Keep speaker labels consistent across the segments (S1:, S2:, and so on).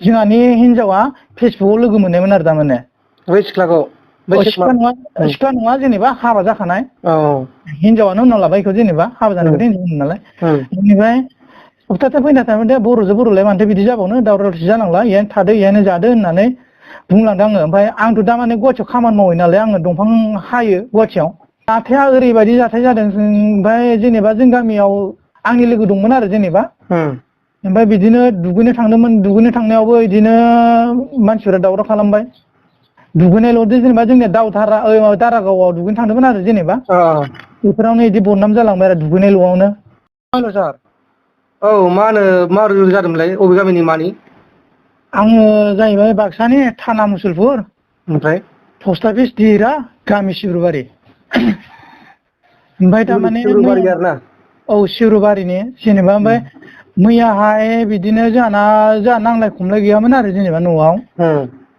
S1: जोंहानि हिनजावा फेसबुकआव लोगो मोननायमोन आरो थारमाने
S2: बै सिख्लाखौ
S1: सिख्ला नङा जेनेबा हाबा जाखानाय हिनजावानो उनाव लाबाय इखौ जेनेबा हाबा जानायखौथ' हिनजाव नालाय बेनिफ्राय सप्तासे फैना थारमाने बर'जों बर'लाय मानोथो बिदि जाबावनो दावराव दावसि जानांला इयानो थादो इयानो जादो होननानै बुंलांदों आङो ओमफ्राय आंथ' दा माने गुवाहाटियाव खामानि मावो नालाय आङो दंफां हायो गुवाहाटियाव जाथाया ओरैबायदि जाथाय जादों ओमफ्राय जेनेबा जों गामियाव आंनि लोगो दंमोन आरो जेनेबा ओमफ्राय बिदिनो दुगैनो थांदोंमोन दुगैनो थांनायावबो बिदिनो मानसिफोरा दावराव खालामबाय दुगैनायल'दो जेनेबा जोंनिया दारागावआव दुगैनो थांदोंमोन आरो जेनेबा बेफोरावनो बिदि बदनाम जालांबाय आरो दुगैनायल'आवनो
S2: हेल' सार औ मा होनो माबोरै जादोंमोनलाय अबे गामिनि मानि
S1: आङो जाहैबाय बाक्सानि थाना मुसुलपुर
S2: ओमफ्राय
S1: पस्ट अफिस दिहिरा गामि सिब्रुबारि ओमफ्राय थारमाने
S2: सिब्रुबारि आरोना
S1: औ सिब्रुबारिनि जेनेबा ओमफ्राय मैयाहाय बिदिनो जोंहा नांलाय खमलाय गैयामोन आरो जेनेबा न'आव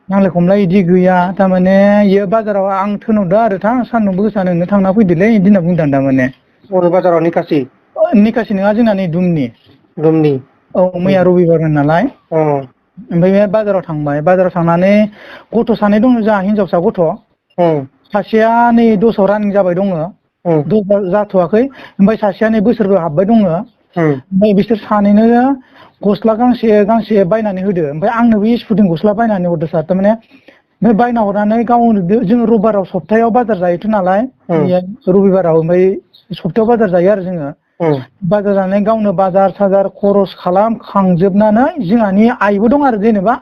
S1: नांलाय खमलाय बिदि गैया थारमाने इयो बाजाराव आं थोनहरदों आरो सान्दुंबो गोसा नोंनो थांना फैदोलै बिदि होनना बुंदों थारमाने
S2: अबे बाजाराव
S1: निकासि नङा जोंना नै दुमनि औ मैया
S2: ओमफ्राय
S1: रबिबारमोन नालाय ओमफ्राय बे बाजाराव थांबाय बाजाराव थांनानै गथ' सानै दङ जोंहा हिनजावसा गथ' सासेया नै दसाव रानिं जाबाय दङ जाथ'वाखै ओमफ्राय सासेया नै बोसोरबो हाबबाय दङ ओमफ्राय बिसोर सानैनो गस्ला गांसे बायनानै होदो ओमफ्राय आंनोबो स्पुथिं गस्ला बायनानै हरदो सार थारमाने ओमफ्राय बायना हरनानै गावनो जोङो रबिबाराव सप्तायाव बाजार जायोथ' नालाय रबिबाराव ओमफ्राय सप्तायाव बाजार जायो आरो जोङो बाजार जानानै गावनो बाजार साजार खरस खालामखांजोबनानै जोंहानि आइबो दं आरो जेनेबा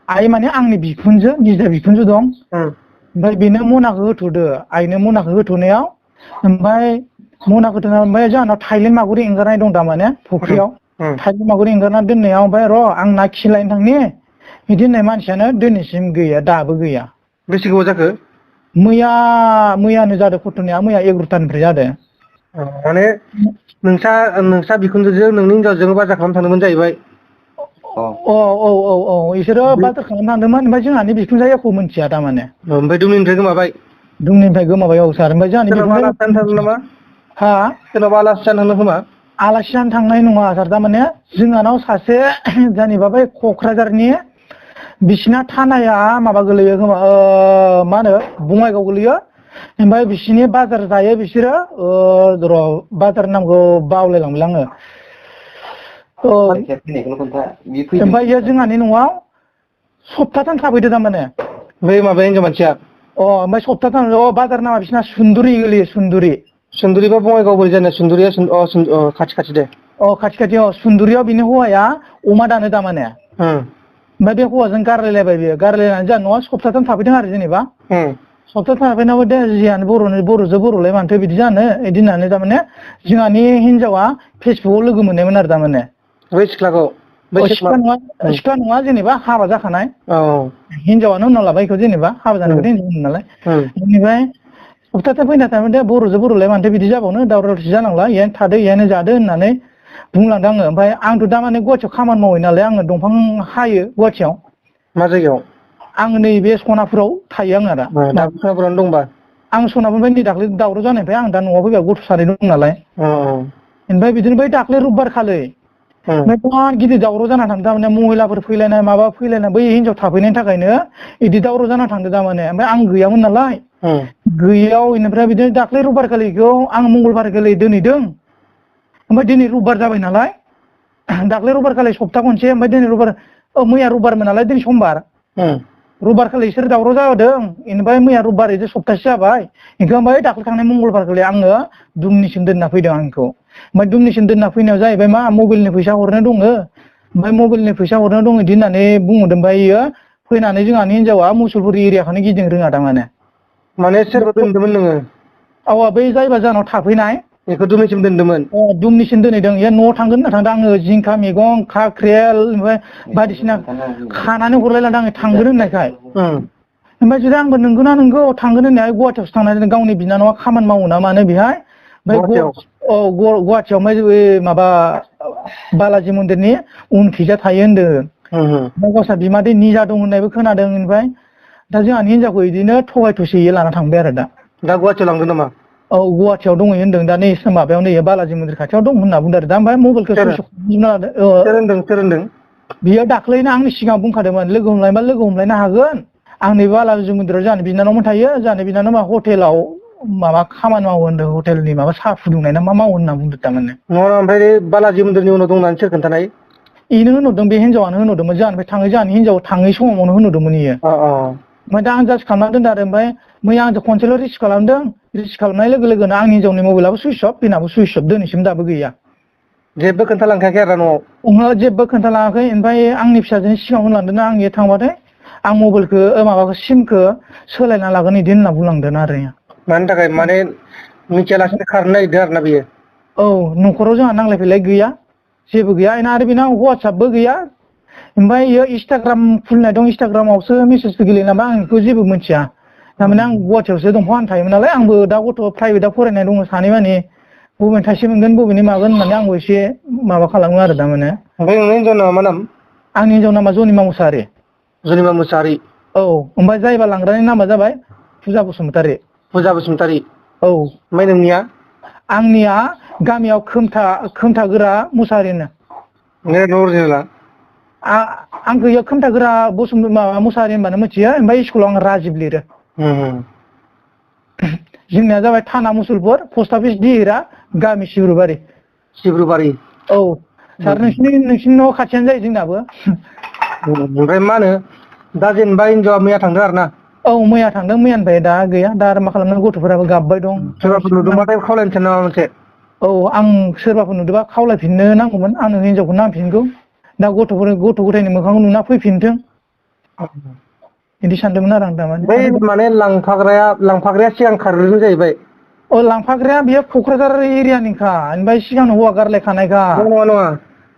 S1: आइ माने आंनि बिखुनजो गिदिर बिखुनजो दं ओमफ्राय बेनो मनाखौ होथ'दो आइनो मनाखौ होथ'नायाव ओमफ्राय मनाखौ होथ'नायाव ओमफ्राय जोंहानाव थाइलेण्ड मागुर एंगारनाय दं थारमाने फुख्रियाव थाइलेण्ड मागुर एंगारना दोननायाव ओमफ्राय र' आं ना खिलायनो थांनि बिदि होननाय मानसियानो दिनैसिम गैया दाबो गैया
S2: बेसे गोबाव जाखो
S1: मैयानो जादों घटनाया मैया 11थानिफ्राय जादों
S2: माने नोंसा बिखुनजोजों नोंनि हिनजावजों बाजार खालामनो थांदोंमोन जाहैबाय
S1: औ इसोरो बाजार खालामनो थांदोंमोन ओमफ्राय जोंहानि बिखुनजोआ एख' मिथिया थारमाने
S2: ओमफ्राय दुमनिनिफ्राय
S1: गोमाबाय औ सार ओमफ्य जोंहानि बिखुनजोआ
S2: सोरनावबा आलासि जानो थांदों खोमा
S1: आलासि जानो थांनाय नङा सार थारमाने जोंहानाव सासे जेनेबा बै क'क्राझारनि बिसिना थानाया माबा गोलैयो खोमा मा होनो बङाइगाव गोलैयो ओमफ्राय बिसिनि बाजार जायो बिसोरो र' बाजार नामखौ बावलायलांबाय आङो ओमफ्राय जोंहानि न'आव सप्ताथाम थाफैदो थारमाने
S2: बै माबाया हिनजाव मानसिया
S1: ओमफ्राय सप्ताथाम बाजार नामा बिसिना सुन्दुरि गोलैयो
S2: सुन्दुरि बा बङाइगाव बोरै जानो सुन्दुरिया खाथि दे
S1: खाथि सुन्दुरियाव बिनि हौवाया अमा दानो थारमाने ओमफ्राय बे हौवाजों गारलायलायबाय बियो गारलायनानै जोंहा न'आव सप्ताथाम थाफैदों आरो जेनेबा सप्ताथाम थाफैनायावबो दे जियानो बर'जों बर'लाय मानोथो बिदि जानो बिदि होननानै थारमाने जोंहानि हिनजावा फेसबुकआव लोगो मोननायमोन आरो थारमाने
S2: बै सिख्लाखौ
S1: सिख्ला नङा जेनेबा हाबा जाखानाय हिनजावानो उनाव लाबाय इखौ जेनेबा हाबा जानायखौथ' हिनजाव नालाय बेनिफ्राय सप्तासे फैना थारमाने बर'जों बर'लाय मानोथो बिदि जाबावनो दावराव दावसि जानांला इयानो थादो इयानो जादो होननानै बुंलांदों आङो ओमफ्राय आंथ' दा माने गुवाहाटियाव खामानि मावो नालाय आङो दंफां हायो गुवाहाटियाव
S2: मा जायगायाव
S1: आङो नैबे सनापुराव थायो आङो दा
S2: सनापुरावनो दंबा
S1: आं सनापुरनिफ्राय नै दाख्लै दावराव जानायनिफ्राय आं दा न'आव फैबा गथ' सानै दं नालाय ओमफ्राय बिदिनो बै दाख्लै रबिबार खालि ओमफ्राय बिराद गिदिर दावराव जाना थांदों थारमाने महिलाफोर फैलायनाय माबा फैलायनाय बै हिनजाव थाफैनायनि थाखायनो बिदि दावराव जाना थांदों थारमाने ओमफ्राय आं गैयामोन नालाय गैयियाव बेनिफ्राय बिदिनो दाख्लै रबिबार खालिखौ आं मंगलबार खालि दोनहैदों ओमफ्राय दिनै रबिबार जाबाय नालाय दाख्लै रबिबार खालि सप्ता खनसे ओमफ्राय दिनै मैया रबिबारमोन नालाय दिनै समबार रबिबार खालि इसोर दावराव जादों बेनिफ्राय मैया रबिबार बिदि सप्तासे जाबाय बेखौ ओमफ्राय दाख्लै थांनाय मंगलबार खालि आङो दुमनिसिम दोनना फैदों आंखौ ओमफ्राय दुमनिसिम दोनना फैनायाव जाहैबाय मा मबाइलनि फैसा हरनो दङ ओमफ्राय मबाइलनि फैसा हरनो दङ बिदि होननानै बुंहरदों ओमफ्राय इयो फैनानै जोंहानि हिनजावा मुसुलपुर एरियाखौनो गिदिंनो रोङा थारमाने
S2: माने सोरबा दोनदोंमोन नोङो
S1: बै जायबा जानाव थाफैनाय
S2: बेखौ दुमनिसिम दोनदोंमोन
S1: दुमनिसिम दोनहैदों इयो न'आव थांगोन होनना थांदों आङो जिंखा मैगं काक्रेल ओमफ्राय बायदिसिना खानानै हरलायलांदों आङो थांगोन होननायखाय ओमफ्राय जुदि आंबो नंगौ थांगोन होननाय गुवाहाटियावसो थांनानै गावनि बिनानावा खामानि मावो ना मानो बेहाय ओमफ्राय गुवाहाटियाव ओमफ्राय माबा बालाजि मन्दिरनि उनखैजा थायो होनदों ओमफ्राय गावसा बिमादै निजा दं होननायबो खोनादों ओमफ्राय दा जोंहानि हिनजावखौ बिदिनो थगाय थुसि लाना थांबाय आरो दा
S2: गुवाहाटियाव लांदों नामा
S1: गुवाहाटियाव दङ होनदों दा नै माबायाव नै बालाजि मन्दिर खाथियाव दं होनना बुंदों आरो दा ओमफ्राय मबाइलखौ
S2: सोर होनदों
S1: बियो दाख्लैनो आंनि सिगाङाव बुंखादोंमोन लोगो हमलायबा लोगो हमलायनो हागोन आं नैबे बालाजि मन्दिराव जोंहानि बिनानावमोन थायो जोंहानि बिनानावा हटेलाव माबा खामानि मावो होनदों हटेलनि माबा साहा फुदुंनाय ना मा मावो होनना बुंदों थारमाने
S2: नङा ओमफ्राय बालाजि मन्दिरनि उनाव दं होननानै सोर खोन्थानाय
S1: इनो होनहरदों बे हिन्जावानो होनहरदोंमोन जोंहानिफ्राय थाङै जोंहानि हिन्जाव थाङै समावनो होनहरदोंमोन इयो ओमफ्राय दा आं जास्ट खालामना दोनदों आरो ओमफ्राय मैया आंजों खनसेल' रिसिभ खालामदों रिसिभ खालामनाय लोगो लोगोनो आंनि हिन्जावनि मबाइलाबो सुइस अफ बेनाबो सुइस अफ दिनैसिम दाबो गैया
S2: जेबो खोन्थालांखायाखै आरो न'आव
S1: ओहो जेबो खोन्थालाङाखै ओमफ्राय आंनि फिसाजोनि सिगाङाव होनलांदों आं थांबाथाय आं मबाइलखौ माबाखौ सिमखौ सोलायना लागोन बिदि होनना बुंलांदों आरो
S2: मानि थाखाय माने मिथियालासिनो खारनो नागिरदों आरोना बियो
S1: औ न'खराव जोंहा नांलाय फैलाय गैया जेबो गैया आरो बेनाव वाट्सएपबो गैया ओमफ्राय इयो इन्सटाग्राम खुलिनाय दं इन्सटाग्रामावसो मेसेजबो गेलेयो नामा आं बेखौ जेबो मिथिया थारमाने आं गुवाहाटियावसो दंफां थायोमोन नालाय आंबो दा गथ' प्राइभेटआव फरायनाय दङ सानै माने बबेनि थाइसे मोनगोन बबेनि मागोन होननानै आंबो एसे माबा खालामो आरो दामाने
S2: ओमफ्राय नोंनि हिन्जावनि नामा मा नाम
S1: आंनि हिन्जाव नामा जनिमा मुसाहारि
S2: जनिमा मुसाहारि
S1: औ ओमफ्राय जायबा लांग्रानि नामा जाबाय फुजा बसुमतारि
S2: फुजा बसुमतारि
S1: औ
S2: ओमफ्राय नोंनिया
S1: आंनिया गामियाव खोमथागोरा मुसाहारिनो
S2: अरिजिनेला
S1: आंखौ इयो खोमथागोरा माबा मुसाहारि होनबानो मिथियो ओमफ्राय स्कुलाव आं राजिब लिरो जोंनिया जाबाय थाना मुसुलपुर पस्ट अफिस दिहिरा गामि सिब्रुबारि औ सार नोंसिनि न' खाथियानो जायो जोंनाबो
S2: ओमफ्राय मा होनो दा जेनेबा हिन्जावआ मैया थांदों आरो ना
S1: औ मैया थांदों मैयानिफ्राय दा गैया दा आरो मा खालामनो गथ'फोराबो गाबबाय दं
S2: सोरबाफोर नुदोंबाथाय खावलायनोसै नामा मोनसे
S1: औ आं सोरबाफोर नुदोंबा खावलायफिननो नांगौमोन आंनो हिन्जावखौ नांफिनगौ दा गथ' गथायनि मोखांखौ नुना फैफिनथों बिदि सानदोंमोन आरो आं थारमाने
S2: बै माने लांफाग्राया सिगां खारग्रोदों जाहैबाय
S1: लांफाग्राया बेयो क'क्राझार एरियानिखा ओमफ्राय सिगांनो हौवा गारलायखानायखा
S2: नङा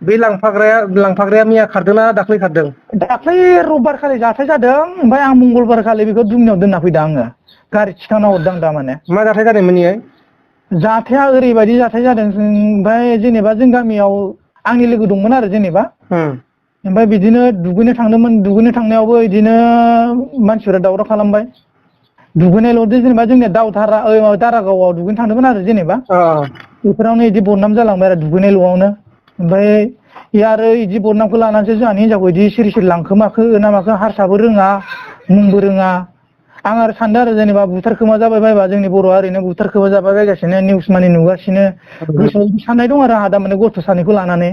S2: बे लांफाग्राया मैया खारदोंना दाख्लै खारदों
S1: दाख्लै रबिबार खालि जाथाय जादों ओमफ्राय आं मंगलबार खालि बेखौ दुमनियाव दोनना फैदों आङो गारि थिखांना हरदों थारमाने
S2: मा जाथाय जादोंमोन इयो
S1: जाथाया ओरैबायदि जाथाय जादों ओमफ्राय जेनेबा जों गामियाव आंनि लोगो दंमोन आरो जेनेबा ओमफ्राय बिदिनो दुगैनो थांदोंमोन दुगैनो थांनायावबो बिदिनो मानसिफोरा दावराव खालामबाय दुगैनायल'दि जेनेबा जोंनिया दारागावआव दुगैनो थांदोंमोन आरो जेनेबा बेफोरावनो बिदि बदनाम जालांबाय आरो दुगैनायल'आवनो ओमफ्राय आरो बिदि बदनामखौ लानानैसो जोंहानि हिन्जावखौ बिदि सिरि सिरि लांखो माखो ना माखो हारसाबो रोङा मुंबो रोङा आं आरो सानदों आरो जेनेबा बुथारखोमा जाबाय बायबा जोंनि बर'आ ओरैनो बुथारखोमा जाबाय बायगासिनो निउस मानि नुगासिनो गोसोआव साननाय दं आरो आंहा दा माने गथ' सानैखौ लानानै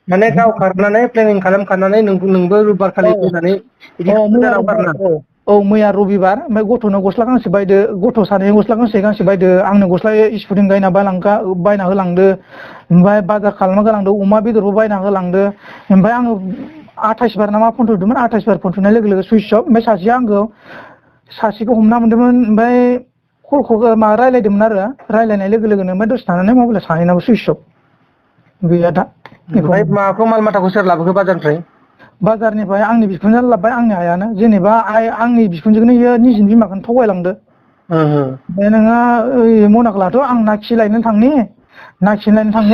S2: माने गाव खारनानै प्लेनिं खालामखानानै नोंबो रबिबार खालि फैनानै बिदि जानांगौ आरोना
S1: मैया रबिबार ओमफ्राय गथ'नो गस्ला गांसे बायदो गथ' सानै गस्ला गांसे बायदो आंनो गस्ला स्पुटिं बायना होलांदो ओमफ्राय बाजार खालामना होलांदो अमा बेदरबो बायना होलांदो ओमफ्राय आङो 28 बार ना मा फन थुदोंमोन 28 बार फन थुनाय लोगो लोगो सुइस अफ ओमफ्राय सासेखौ हमना मोन्दोंमोन ओमफ्राय कलखौ रायलायदोंमोन आरो रायलायनाय लोगो लोगोनो ओमफ्राय दसे थानानै मबाइला सानैनाबो सुइस अफ गैया दा
S2: ओमफ्राय माबाखौ माल माथाखौ सोर लाबोखो
S1: बाजारनिफ्राय आंनि बिखुनजोआनो लाबोबाय आंनि आइयानो जेनेबा आंनि बिखुनजोखौनो इयो निजिनि बिमाखौनो थगायलांदो ओमफ्राय नोङो मनाखौ लाथ' आं ना खि लायनो थांनि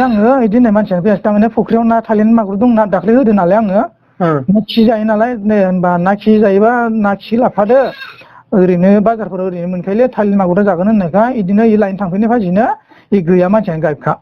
S1: आङो बिदि होननाय मानसियानो फैयासै थारमाने फुख्रियाव ना थालिर मागुर दं ना दाख्लै होदो नालाय आङो ना खि जायो नालाय होनबा ना खि जायोबा ना खि लाफादो ओरैनो बाजारफोराव ओरैनो मोनखायोलै थालिर मागुर जागोन होननायखाय बिदिनो लायनो थांफैनाय फाजिनो गैया मानसियानो गायबखा